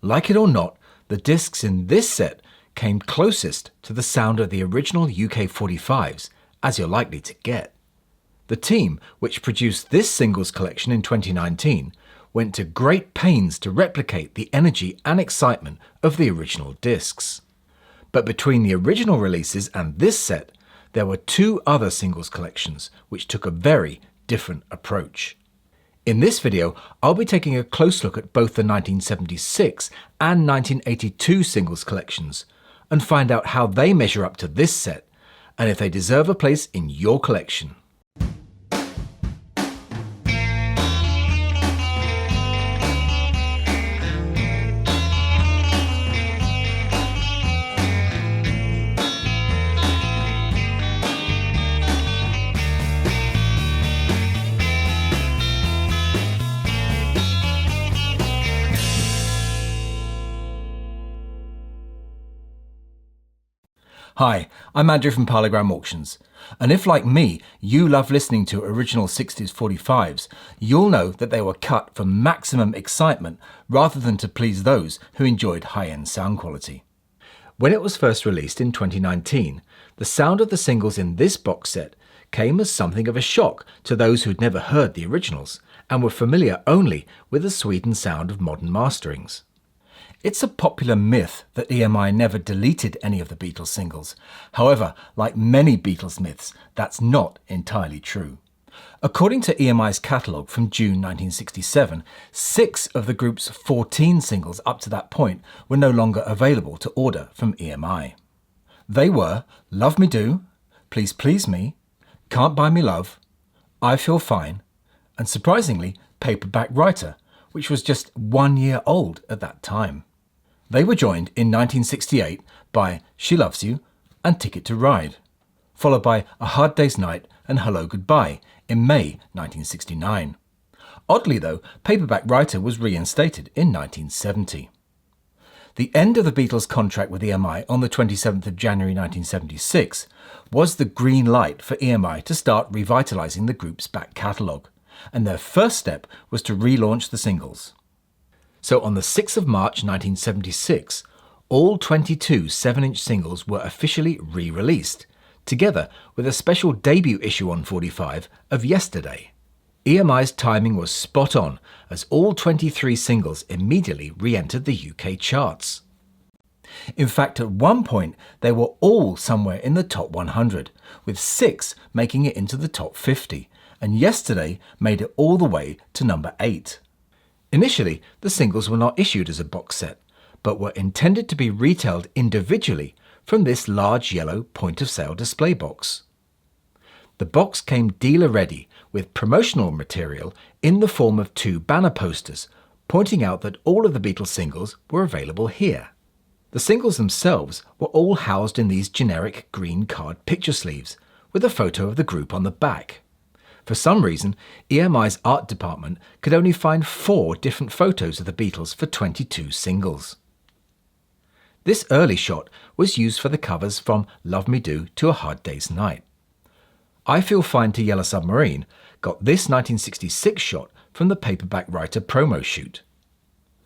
Like it or not, the discs in this set came closest to the sound of the original UK 45s, as you're likely to get. The team, which produced this singles collection in 2019, went to great pains to replicate the energy and excitement of the original discs. But between the original releases and this set, there were two other singles collections which took a very different approach. In this video, I'll be taking a close look at both the 1976 and 1982 singles collections and find out how they measure up to this set and if they deserve a place in your collection. Hi, I'm Andrew from Parlogram Auctions, and if like me, you love listening to original 60s 45s, you'll know that they were cut for maximum excitement rather than to please those who enjoyed high-end sound quality. When it was first released in 2019, the sound of the singles in this box set came as something of a shock to those who'd never heard the originals and were familiar only with the sweetened sound of modern masterings. It's a popular myth that EMI never deleted any of the Beatles singles. However, like many Beatles myths, that's not entirely true. According to EMI's catalogue from June 1967, 6 of the group's 14 singles up to that point were no longer available to order from EMI. They were Love Me Do, Please Please Me, Can't Buy Me Love, I Feel Fine, and surprisingly, Paperback Writer, which was just 1 year old at that time. They were joined in 1968 by She Loves You and Ticket to Ride, followed by A Hard Day's Night and Hello Goodbye in May 1969. Oddly though, Paperback Writer was reinstated in 1970. The end of the Beatles' contract with EMI on the 27th of January 1976 was the green light for EMI to start revitalising the group's back catalogue, and their first step was to relaunch the singles. So on the 6th of March 1976, all 22 7-inch singles were officially re-released, together with a special debut issue on 45 of Yesterday. EMI's timing was spot on, as all 23 singles immediately re-entered the UK charts. In fact, at one point, they were all somewhere in the top 100, with 6 making it into the top 50, and Yesterday made it all the way to number 8. Initially, the singles were not issued as a box set, but were intended to be retailed individually from this large yellow point-of-sale display box. The box came dealer-ready with promotional material in the form of 2 banner posters, pointing out that all of the Beatles singles were available here. The singles themselves were all housed in these generic green card picture sleeves, with a photo of the group on the back. For some reason, EMI's art department could only find 4 different photos of the Beatles for 22 singles. This early shot was used for the covers from Love Me Do to A Hard Day's Night. I Feel Fine to Yellow Submarine got this 1966 shot from the Paperback Writer promo shoot.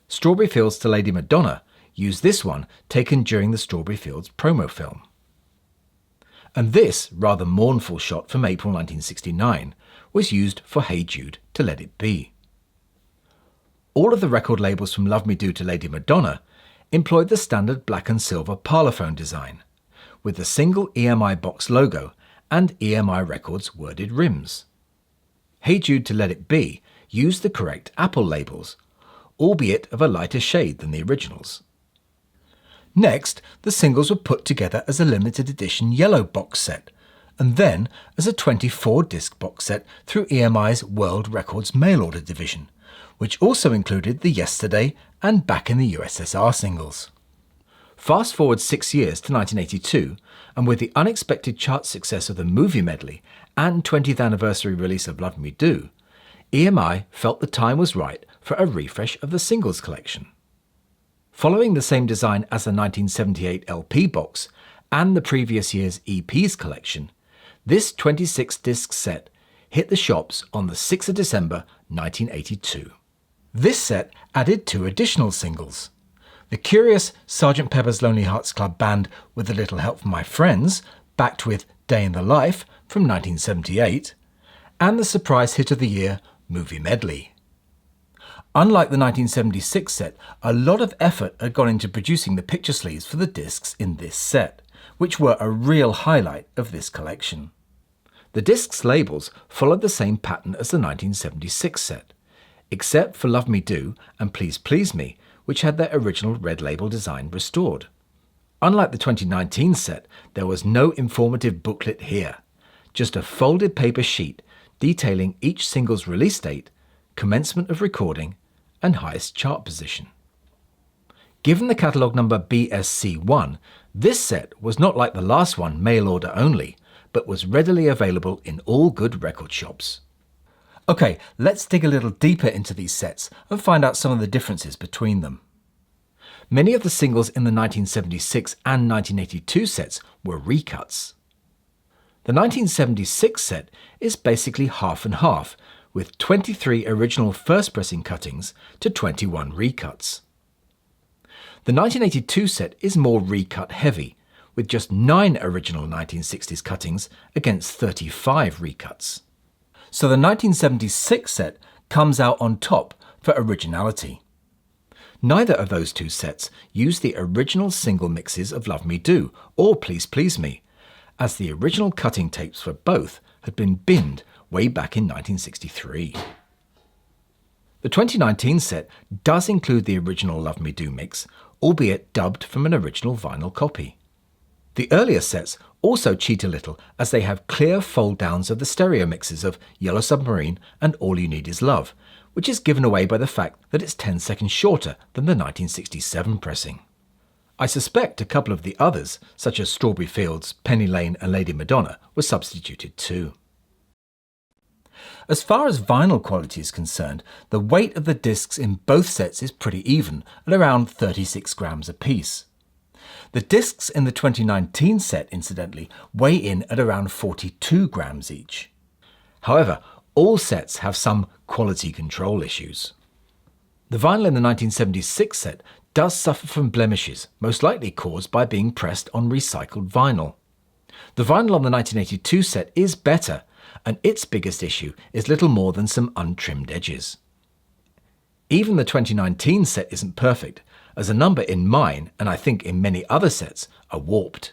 Strawberry Fields to Lady Madonna used this one taken during the Strawberry Fields promo film. And this rather mournful shot from April 1969 was used for Hey Jude to Let It Be. All of the record labels from Love Me Do to Lady Madonna employed the standard black and silver parlophone design, with the single EMI box logo and EMI Records worded rims. Hey Jude to Let It Be used the correct Apple labels, albeit of a lighter shade than the originals. Next, the singles were put together as a limited edition yellow box set, and then as a 24-disc box set through EMI's World Records mail order division, which also included the Yesterday and Back in the USSR singles. Fast forward 6 years to 1982, and with the unexpected chart success of the movie medley and 20th anniversary release of Love Me Do, EMI felt the time was right for a refresh of the singles collection. Following the same design as the 1978 LP box and the previous year's EPs collection, this 26-disc set hit the shops on the 6th of December 1982. This set added 2 additional singles. the curious Sgt. Pepper's Lonely Hearts Club Band with a Little Help from My Friends, backed with Day in the Life from 1978, and the surprise hit of the year, Movie Medley. Unlike the 1976 set, a lot of effort had gone into producing the picture sleeves for the discs in this set, which were a real highlight of this collection. The discs' labels followed the same pattern as the 1976 set, except for Love Me Do and Please Please Me, which had their original red label design restored. Unlike the 2019 set, there was no informative booklet here, just a folded paper sheet detailing each single's release date, commencement of recording, and highest chart position. Given the catalogue number BSC1, this set was not like the last one mail order only, but was readily available in all good record shops. Okay, let's dig a little deeper into these sets and find out some of the differences between them. Many of the singles in the 1976 and 1982 sets were recuts. The 1976 set is basically half and half, with 23 original first pressing cuttings to 21 recuts. The 1982 set is more recut heavy, with just 9 original 1960s cuttings against 35 recuts. So the 1976 set comes out on top for originality. Neither of those two sets used the original single mixes of Love Me Do or Please Please Me, as the original cutting tapes for both had been binned way back in 1963. The 2019 set does include the original Love Me Do mix, albeit dubbed from an original vinyl copy. The earlier sets also cheat a little as they have clear fold-downs of the stereo mixes of Yellow Submarine and All You Need Is Love, which is given away by the fact that it's 10 seconds shorter than the 1967 pressing. I suspect a couple of the others, such as Strawberry Fields, Penny Lane and Lady Madonna, were substituted too. As far as vinyl quality is concerned, the weight of the discs in both sets is pretty even, at around 36 grams apiece. The discs in the 2019 set, incidentally, weigh in at around 42 grams each. However, all sets have some quality control issues. The vinyl in the 1976 set does suffer from blemishes, most likely caused by being pressed on recycled vinyl. The vinyl on the 1982 set is better, and its biggest issue is little more than some untrimmed edges. Even the 2019 set isn't perfect, as a number in mine, and I think in many other sets, are warped.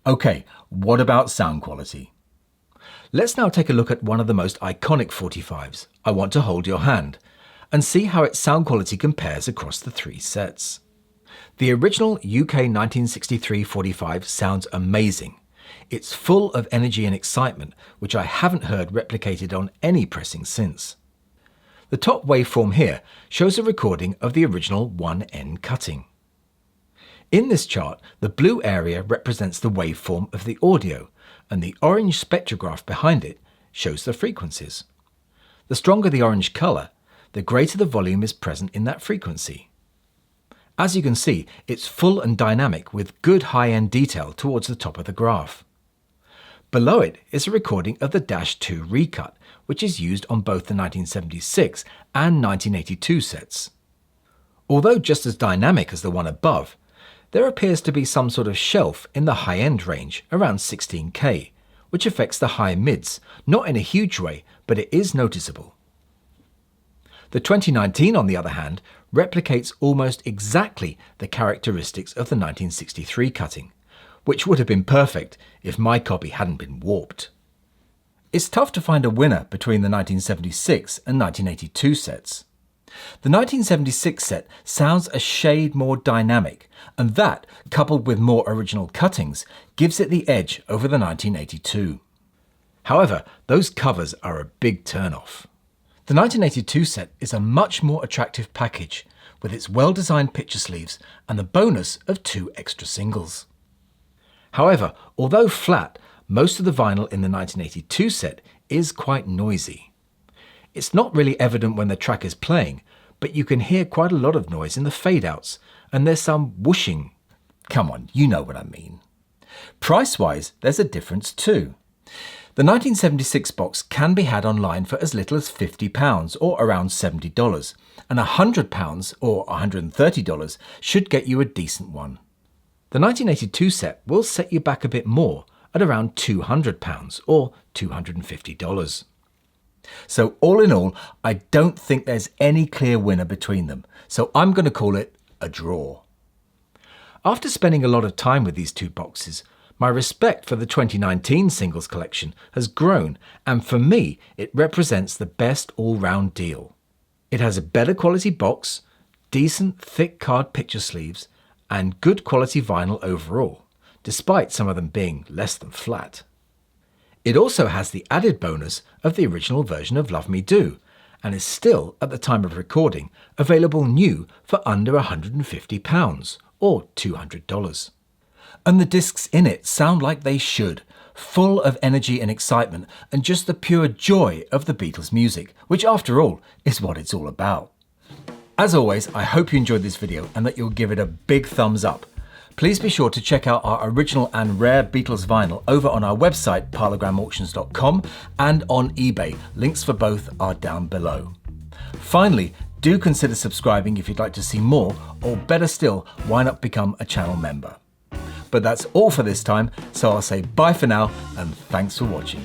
Okay, what about sound quality? Let's now take a look at one of the most iconic 45s, I Want to Hold Your Hand, and see how its sound quality compares across the three sets. The original UK 1963 45 sounds amazing. It's full of energy and excitement, which I haven't heard replicated on any pressing since. The top waveform here shows a recording of the original 1N cutting. In this chart, the blue area represents the waveform of the audio, and the orange spectrograph behind it shows the frequencies. The stronger the orange colour, the greater the volume is present in that frequency. As you can see, it's full and dynamic with good high-end detail towards the top of the graph. Below it is a recording of the -2 recut, which is used on both the 1976 and 1982 sets. Although just as dynamic as the one above, there appears to be some sort of shelf in the high-end range, around 16K, which affects the high mids, not in a huge way, but it is noticeable. The 2019, on the other hand, replicates almost exactly the characteristics of the 1963 cutting, which would have been perfect if my copy hadn't been warped. It's tough to find a winner between the 1976 and 1982 sets. The 1976 set sounds a shade more dynamic, and that, coupled with more original cuttings, gives it the edge over the 1982. However, those covers are a big turn-off. The 1982 set is a much more attractive package, with its well-designed picture sleeves and the bonus of 2 extra singles. However, although flat, most of the vinyl in the 1982 set is quite noisy. It's not really evident when the track is playing, but you can hear quite a lot of noise in the fade-outs, and there's some whooshing. Come on, you know what I mean. Price-wise, there's a difference too. The 1976 box can be had online for as little as £50 or around $70, and £100 or $130 should get you a decent one. The 1982 set will set you back a bit more at around £200 or $250. So all in all, I don't think there's any clear winner between them, so I'm going to call it a draw. After spending a lot of time with these two boxes, my respect for the 2019 singles collection has grown, and for me it represents the best all-round deal. It has a better quality box, decent thick card picture sleeves, and good quality vinyl overall, despite some of them being less than flat. It also has the added bonus of the original version of Love Me Do, and is still, at the time of recording, available new for under £150 or $200. And the discs in it sound like they should, full of energy and excitement and just the pure joy of the Beatles music, which after all is what it's all about. As always, I hope you enjoyed this video and that you'll give it a big thumbs up. Please be sure to check out our original and rare Beatles vinyl over on our website parlogramauctions.com and on eBay. Links for both are down below. Finally, do consider subscribing if you'd like to see more, or better still, why not become a channel member? But that's all for this time, so I'll say bye for now and thanks for watching.